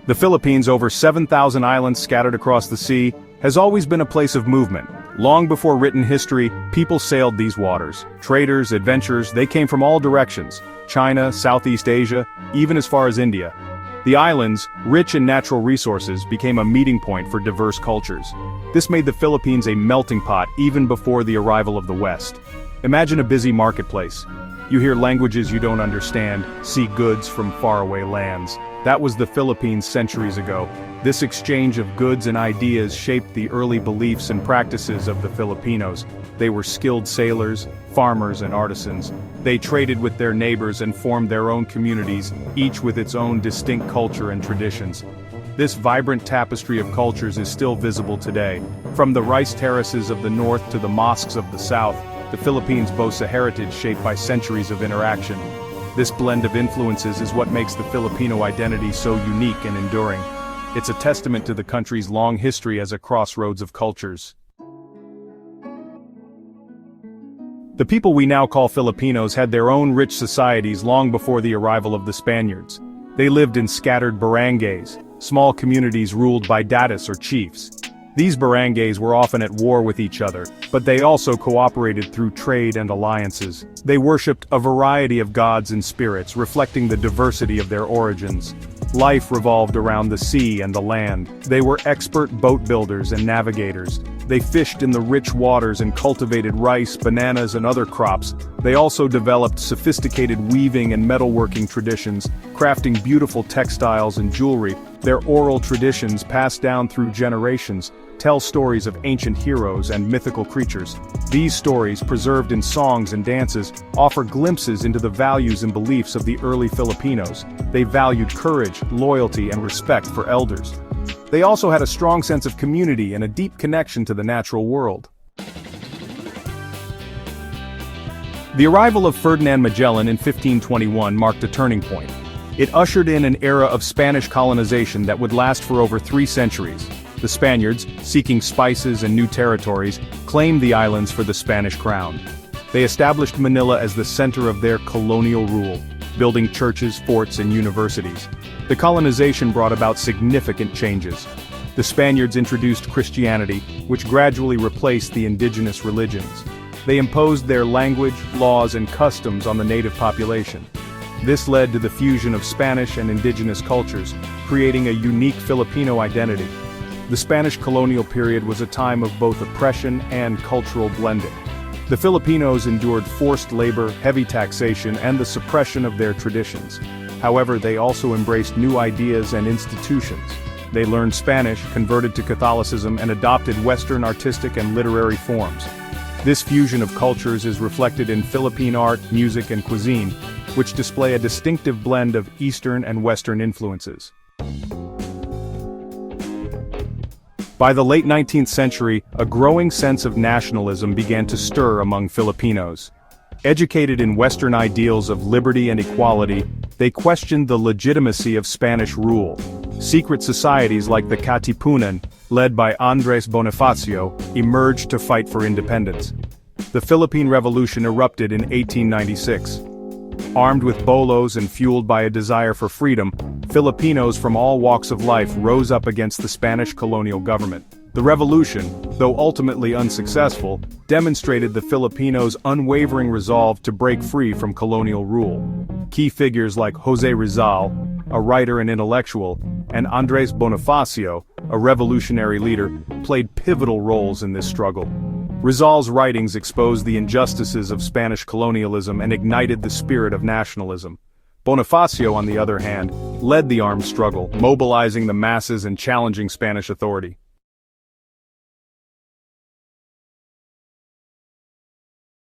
The Philippines, over 7,000 islands scattered across the sea, has always been a place of movement. Long before written history, people sailed these waters. Traders, adventurers, they came from all directions. China, Southeast Asia, even as far as India. The islands, rich in natural resources, became a meeting point for diverse cultures. This made the Philippines a melting pot even before the arrival of the West. Imagine a busy marketplace. You hear languages you don't understand, see goods from faraway lands. That was the Philippines centuries ago. This exchange of goods and ideas shaped the early beliefs and practices of the Filipinos. They were skilled sailors, farmers, and artisans. They traded with their neighbors and formed their own communities, each with its own distinct culture and traditions. This vibrant tapestry of cultures is still visible today. From the rice terraces of the north to the mosques of the south, the Philippines boasts a heritage shaped by centuries of interaction. This blend of influences is what makes the Filipino identity so unique and enduring. It's a testament to the country's long history as a crossroads of cultures. The people we now call Filipinos had their own rich societies long before the arrival of the Spaniards. They lived in scattered barangays, small communities ruled by datus or chiefs. These barangays were often at war with each other, but they also cooperated through trade and alliances. They worshipped a variety of gods and spirits, reflecting the diversity of their origins. Life revolved around the sea and the land. They were expert boat builders and navigators. They fished in the rich waters and cultivated rice, bananas, and other crops. They also developed sophisticated weaving and metalworking traditions, crafting beautiful textiles and jewelry. Their oral traditions, passed down through generations, tell stories of ancient heroes and mythical creatures. These stories, preserved in songs and dances, offer glimpses into the values and beliefs of the early Filipinos. They valued courage, loyalty, and respect for elders. They also had a strong sense of community and a deep connection to the natural world. The arrival of Ferdinand Magellan in 1521 marked a turning point. It ushered in an era of Spanish colonization that would last for over 3 centuries. The Spaniards, seeking spices and new territories, claimed the islands for the Spanish crown. They established Manila as the center of their colonial rule, building churches, forts, and universities. The colonization brought about significant changes. The Spaniards introduced Christianity, which gradually replaced the indigenous religions. They imposed their language, laws, and customs on the native population. This led to the fusion of Spanish and indigenous cultures, creating a unique Filipino identity. The Spanish colonial period was a time of both oppression and cultural blending. The Filipinos endured forced labor, heavy taxation, and the suppression of their traditions. However, they also embraced new ideas and institutions. They learned Spanish, converted to Catholicism, and adopted Western artistic and literary forms. This fusion of cultures is reflected in Philippine art, music, and cuisine, which display a distinctive blend of Eastern and Western influences. By the late 19th century, a growing sense of nationalism began to stir among Filipinos. Educated in Western ideals of liberty and equality, they questioned the legitimacy of Spanish rule. Secret societies like the Katipunan, led by Andres Bonifacio, emerged to fight for independence. The Philippine Revolution erupted in 1896. Armed with bolos and fueled by a desire for freedom, Filipinos from all walks of life rose up against the Spanish colonial government. The revolution, though ultimately unsuccessful, demonstrated the Filipinos' unwavering resolve to break free from colonial rule. Key figures like José Rizal, a writer and intellectual, and Andres Bonifacio, a revolutionary leader, played pivotal roles in this struggle. Rizal's writings exposed the injustices of Spanish colonialism and ignited the spirit of nationalism. Bonifacio, on the other hand, led the armed struggle, mobilizing the masses and challenging Spanish authority.